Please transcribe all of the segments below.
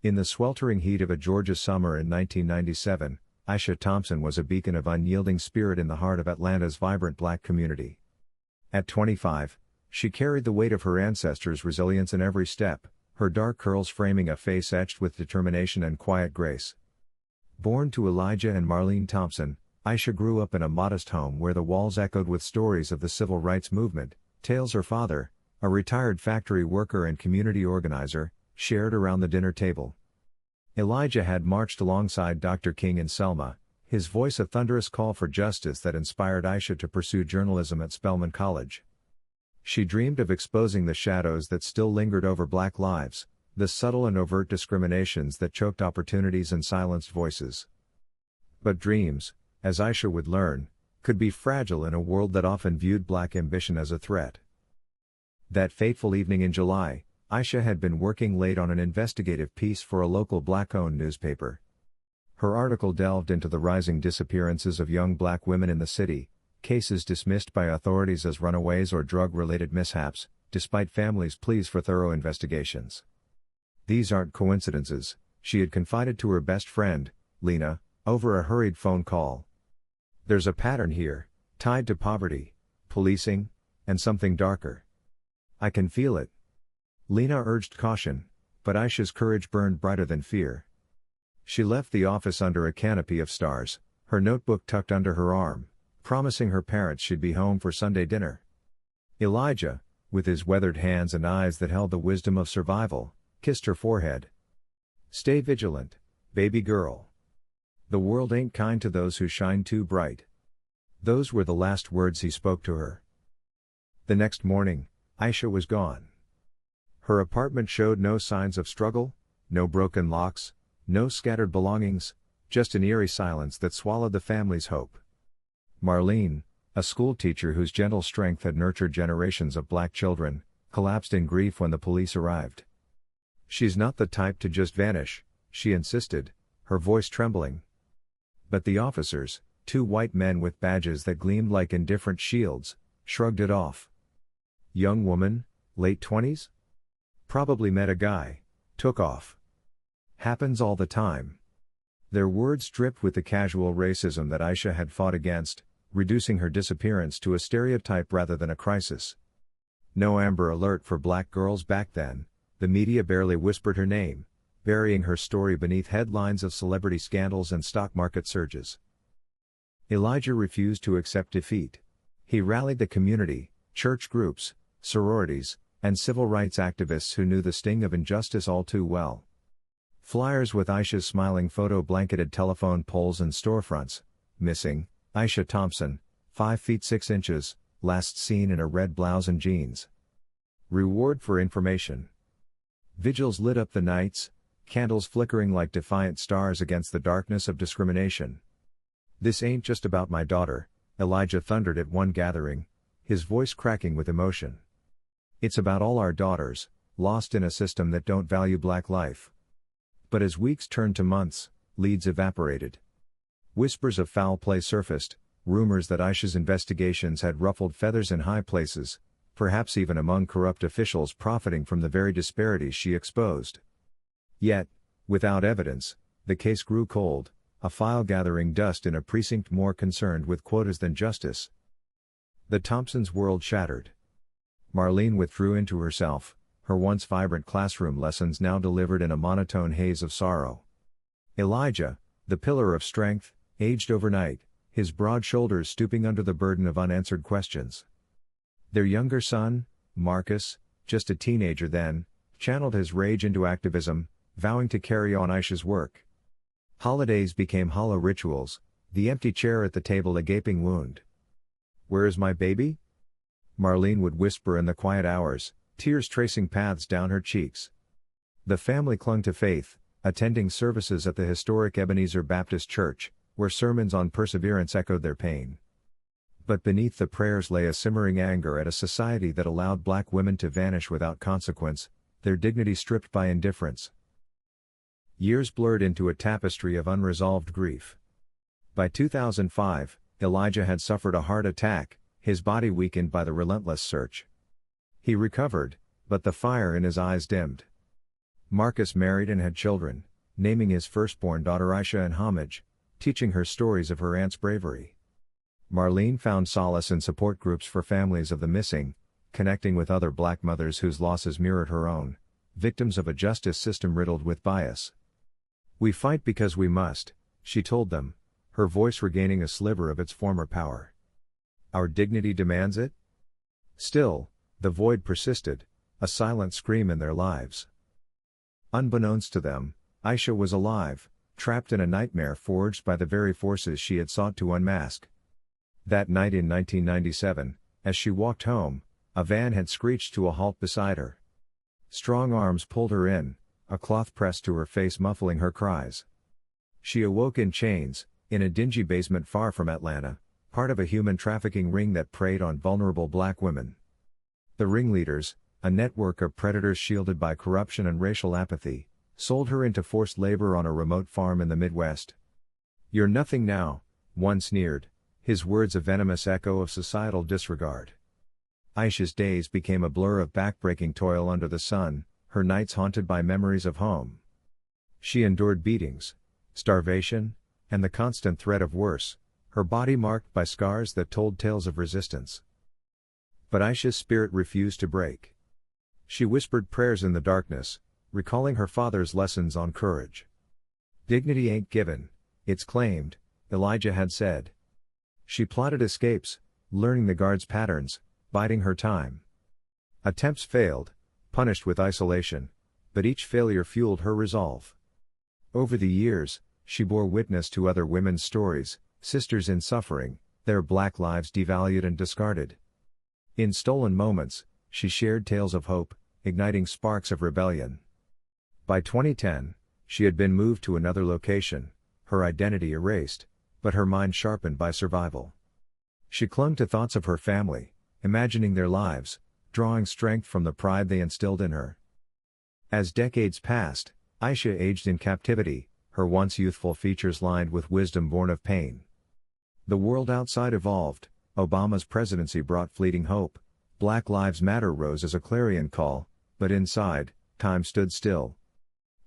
In the sweltering heat of a Georgia summer in 1997, Aisha Thompson was a beacon of unyielding spirit in the heart of Atlanta's vibrant black community. At 25, she carried the weight of her ancestors' resilience in every step, her dark curls framing a face etched with determination and quiet grace. Born to Elijah and Marlene Thompson, Aisha grew up in a modest home where the walls echoed with stories of the civil rights movement, tales her father, a retired factory worker and community organizer, shared around the dinner table. Elijah had marched alongside Dr. King in Selma, his voice a thunderous call for justice that inspired Aisha to pursue journalism at Spelman College. She dreamed of exposing the shadows that still lingered over black lives, the subtle and overt discriminations that choked opportunities and silenced voices. But dreams, as Aisha would learn, could be fragile in a world that often viewed black ambition as a threat. That fateful evening in July, Aisha had been working late on an investigative piece for a local black-owned newspaper. Her article delved into the rising disappearances of young black women in the city, cases dismissed by authorities as runaways or drug-related mishaps, despite families' pleas for thorough investigations. These aren't coincidences, she had confided to her best friend, Lena, over a hurried phone call. There's a pattern here, tied to poverty, policing, and something darker. I can feel it. Lena urged caution, but Aisha's courage burned brighter than fear. She left the office under a canopy of stars, her notebook tucked under her arm, promising her parents she'd be home for Sunday dinner. Elijah, with his weathered hands and eyes that held the wisdom of survival, kissed her forehead. Stay vigilant, baby girl. The world ain't kind to those who shine too bright. Those were the last words he spoke to her. The next morning, Aisha was gone. Her apartment showed no signs of struggle, no broken locks, no scattered belongings, just an eerie silence that swallowed the family's hope. Marlene, a schoolteacher whose gentle strength had nurtured generations of black children, collapsed in grief when the police arrived. She's not the type to just vanish, she insisted, her voice trembling. But the officers, two white men with badges that gleamed like indifferent shields, shrugged it off. Young woman, late 20s? Probably met a guy, took off. Happens all the time. Their words dripped with the casual racism that Aisha had fought against, reducing her disappearance to a stereotype rather than a crisis. No Amber Alert for black girls back then, the media barely whispered her name, burying her story beneath headlines of celebrity scandals and stock market surges. Elijah refused to accept defeat. He rallied the community, church groups, sororities, and civil rights activists who knew the sting of injustice all too well. Flyers with Aisha's smiling photo blanketed telephone poles and storefronts. Missing, Aisha Thompson, 5 feet 6 inches, last seen in a red blouse and jeans. Reward for information. Vigils lit up the nights, candles flickering like defiant stars against the darkness of discrimination. This ain't just about my daughter, Elijah thundered at one gathering, his voice cracking with emotion. It's about all our daughters, lost in a system that don't value black life. But as weeks turned to months, leads evaporated. Whispers of foul play surfaced, rumors that Aisha's investigations had ruffled feathers in high places, perhaps even among corrupt officials profiting from the very disparities she exposed. Yet, without evidence, the case grew cold, a file gathering dust in a precinct more concerned with quotas than justice. The Thompsons' world shattered. Marlene withdrew into herself, her once vibrant classroom lessons now delivered in a monotone haze of sorrow. Elijah, the pillar of strength, aged overnight, his broad shoulders stooping under the burden of unanswered questions. Their younger son, Marcus, just a teenager then, channeled his rage into activism, vowing to carry on Aisha's work. Holidays became hollow rituals, the empty chair at the table a gaping wound. "Where is my baby?" Marlene would whisper in the quiet hours, tears tracing paths down her cheeks. The family clung to faith, attending services at the historic Ebenezer Baptist Church, where sermons on perseverance echoed their pain. But beneath the prayers lay a simmering anger at a society that allowed black women to vanish without consequence, their dignity stripped by indifference. Years blurred into a tapestry of unresolved grief. By 2005, Elijah had suffered a heart attack, his body weakened by the relentless search. He recovered, but the fire in his eyes dimmed. Marcus married and had children, naming his firstborn daughter Aisha in homage, teaching her stories of her aunt's bravery. Marlene found solace in support groups for families of the missing, connecting with other black mothers whose losses mirrored her own, victims of a justice system riddled with bias. "We fight because we must," she told them, her voice regaining a sliver of its former power. "Our dignity demands it?" Still, the void persisted, a silent scream in their lives. Unbeknownst to them, Aisha was alive, trapped in a nightmare forged by the very forces she had sought to unmask. That night in 1997, as she walked home, a van had screeched to a halt beside her. Strong arms pulled her in, a cloth pressed to her face muffling her cries. She awoke in chains, in a dingy basement far from Atlanta, part of a human trafficking ring that preyed on vulnerable black women. The ringleaders, a network of predators shielded by corruption and racial apathy, sold her into forced labor on a remote farm in the Midwest. "You're nothing now," one sneered, his words a venomous echo of societal disregard. Aisha's days became a blur of backbreaking toil under the sun, her nights haunted by memories of home. She endured beatings, starvation, and the constant threat of worse, her body marked by scars that told tales of resistance. But Aisha's spirit refused to break. She whispered prayers in the darkness, recalling her father's lessons on courage. "Dignity ain't given, it's claimed," Elijah had said. She plotted escapes, learning the guards' patterns, biding her time. Attempts failed, punished with isolation, but each failure fueled her resolve. Over the years, she bore witness to other women's stories, sisters in suffering, their black lives devalued and discarded. In stolen moments, she shared tales of hope, igniting sparks of rebellion. By 2010, she had been moved to another location, her identity erased, but her mind sharpened by survival. She clung to thoughts of her family, imagining their lives, drawing strength from the pride they instilled in her. As decades passed, Aisha aged in captivity, her once youthful features lined with wisdom born of pain. The world outside evolved, Obama's presidency brought fleeting hope, Black Lives Matter rose as a clarion call, but inside, time stood still.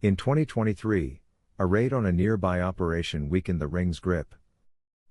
In 2023, a raid on a nearby operation weakened the ring's grip.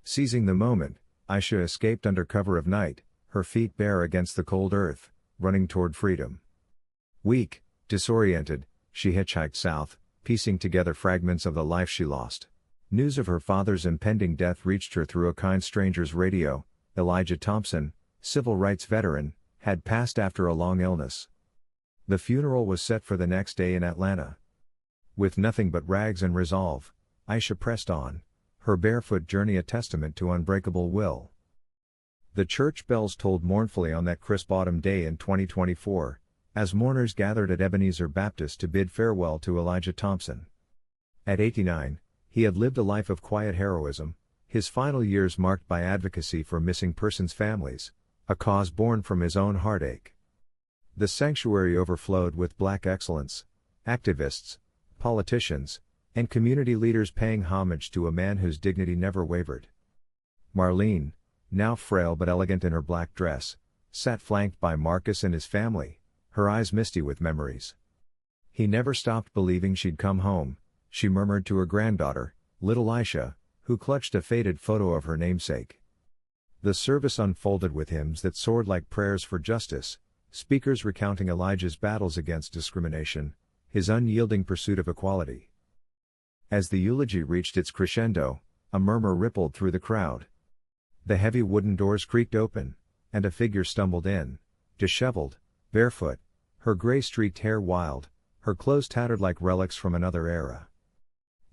Seizing the moment, Aisha escaped under cover of night, her feet bare against the cold earth, running toward freedom. Weak, disoriented, she hitchhiked south, piecing together fragments of the life she lost. News of her father's impending death reached her through a kind stranger's radio. Elijah Thompson, civil rights veteran, had passed after a long illness. The funeral was set for the next day in Atlanta. With nothing but rags and resolve, Aisha pressed on, her barefoot journey a testament to unbreakable will. The church bells tolled mournfully on that crisp autumn day in 2024, as mourners gathered at Ebenezer Baptist to bid farewell to Elijah Thompson. At 89, he had lived a life of quiet heroism, his final years marked by advocacy for missing persons' families, a cause born from his own heartache. The sanctuary overflowed with black excellence, activists, politicians, and community leaders paying homage to a man whose dignity never wavered. Marlene, now frail but elegant in her black dress, sat flanked by Marcus and his family, her eyes misty with memories. "He never stopped believing she'd come home," she murmured to her granddaughter, little Aisha, who clutched a faded photo of her namesake. The service unfolded with hymns that soared like prayers for justice, speakers recounting Elijah's battles against discrimination, his unyielding pursuit of equality. As the eulogy reached its crescendo, a murmur rippled through the crowd. The heavy wooden doors creaked open, and a figure stumbled in, disheveled, barefoot, her gray-streaked hair wild, her clothes tattered like relics from another era.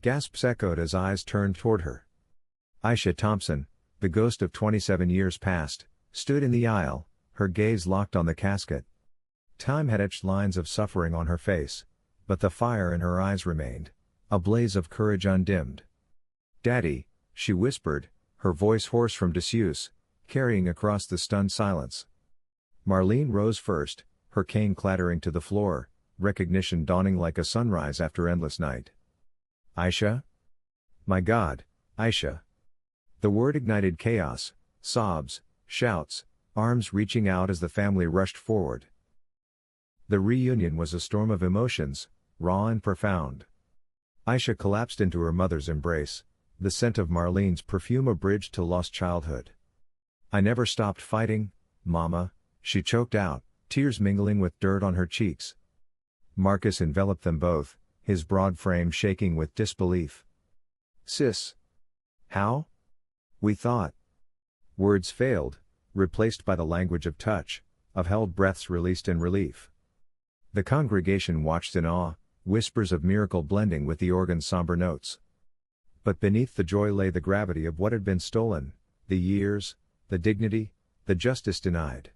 Gasps echoed as eyes turned toward her. Aisha Thompson, the ghost of 27 years past, stood in the aisle, her gaze locked on the casket. Time had etched lines of suffering on her face, but the fire in her eyes remained, a blaze of courage undimmed. "Daddy," she whispered, her voice hoarse from disuse, carrying across the stunned silence. Marlene rose first, her cane clattering to the floor, recognition dawning like a sunrise after endless night. "Aisha? My God, Aisha." The word ignited chaos, sobs, shouts, arms reaching out as the family rushed forward. The reunion was a storm of emotions, raw and profound. Aisha collapsed into her mother's embrace, the scent of Marlene's perfume a bridge to lost childhood. "I never stopped fighting, Mama," she choked out, tears mingling with dirt on her cheeks. Marcus enveloped them both, his broad frame shaking with disbelief. "Sis. How? We thought." Words failed, replaced by the language of touch, of held breaths released in relief. The congregation watched in awe, whispers of miracle blending with the organ's somber notes. But beneath the joy lay the gravity of what had been stolen, the years, the dignity, the justice denied.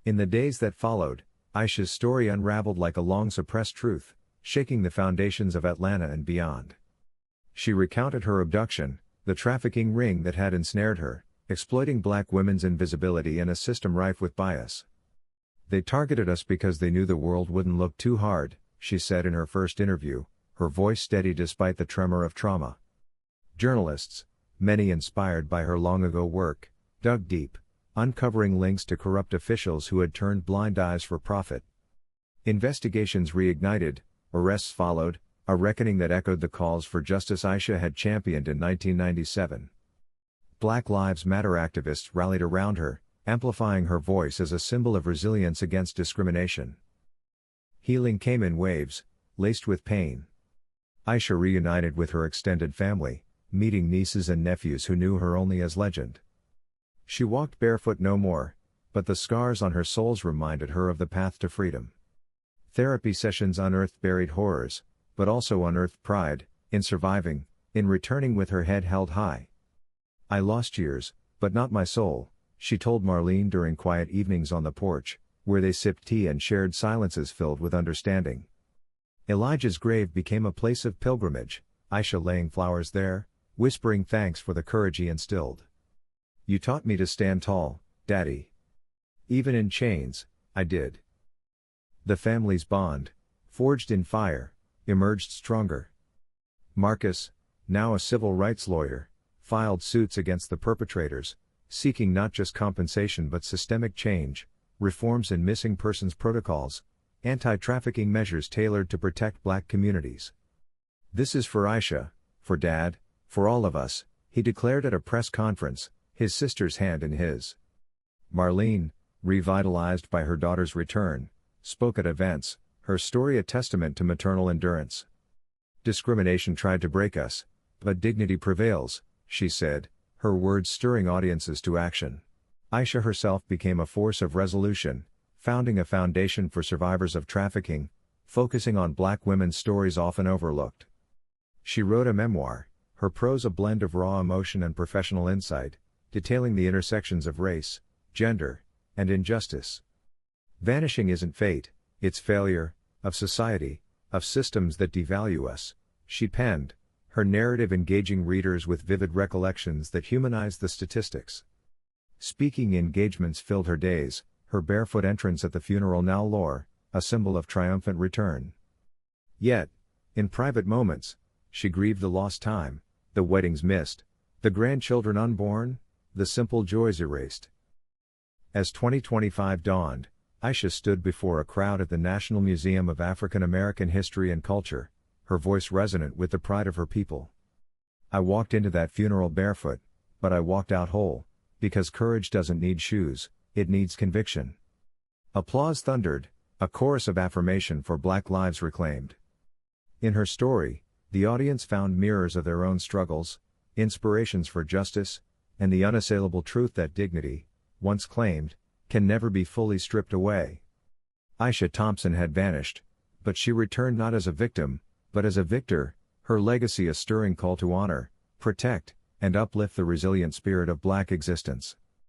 In the days that followed, Aisha's story unraveled like a long-suppressed truth, shaking the foundations of Atlanta and beyond. She recounted her abduction, the trafficking ring that had ensnared her, exploiting black women's invisibility in a system rife with bias. "They targeted us because they knew the world wouldn't look too hard," she said in her first interview, her voice steady despite the tremor of trauma. Journalists, many inspired by her long-ago work, dug deep, uncovering links to corrupt officials who had turned blind eyes for profit. Investigations reignited, arrests followed, a reckoning that echoed the calls for justice Aisha had championed in 1997. Black Lives Matter activists rallied around her, amplifying her voice as a symbol of resilience against discrimination. Healing came in waves, laced with pain. Aisha reunited with her extended family, meeting nieces and nephews who knew her only as legend. She walked barefoot no more, but the scars on her soles reminded her of the path to freedom. Therapy sessions unearthed buried horrors, but also unearthed pride, in surviving, in returning with her head held high. "I lost years, but not my soul," she told Marlene during quiet evenings on the porch, where they sipped tea and shared silences filled with understanding. Elijah's grave became a place of pilgrimage, Aisha laying flowers there, whispering thanks for the courage he instilled. "You taught me to stand tall, Daddy. Even in chains, I did." The family's bond, forged in fire, emerged stronger. Marcus, now a civil rights lawyer, filed suits against the perpetrators, seeking not just compensation but systemic change, reforms in missing persons protocols, anti-trafficking measures tailored to protect black communities. "This is for Aisha, for Dad, for all of us," he declared at a press conference, his sister's hand in his. Marlene, revitalized by her daughter's return, spoke at events, her story a testament to maternal endurance. "Discrimination tried to break us, but dignity prevails," she said, her words stirring audiences to action. Aisha herself became a force of resolution, founding a foundation for survivors of trafficking, focusing on black women's stories often overlooked. She wrote a memoir, her prose a blend of raw emotion and professional insight, detailing the intersections of race, gender, and injustice. "Vanishing isn't fate, it's failure, of society, of systems that devalue us," she penned, her narrative engaging readers with vivid recollections that humanize the statistics. Speaking engagements filled her days, her barefoot entrance at the funeral now lore, a symbol of triumphant return. Yet, in private moments, she grieved the lost time, the weddings missed, the grandchildren unborn, the simple joys erased. As 2025 dawned, Aisha stood before a crowd at the National Museum of African American History and Culture, her voice resonant with the pride of her people. "I walked into that funeral barefoot, but I walked out whole, because courage doesn't need shoes, it needs conviction." Applause thundered, a chorus of affirmation for Black lives reclaimed. In her story, the audience found mirrors of their own struggles, inspirations for justice, and the unassailable truth that dignity, once claimed, can never be fully stripped away. Aisha Thompson had vanished, but she returned not as a victim, but as a victor, her legacy a stirring call to honor, protect, and uplift the resilient spirit of Black existence.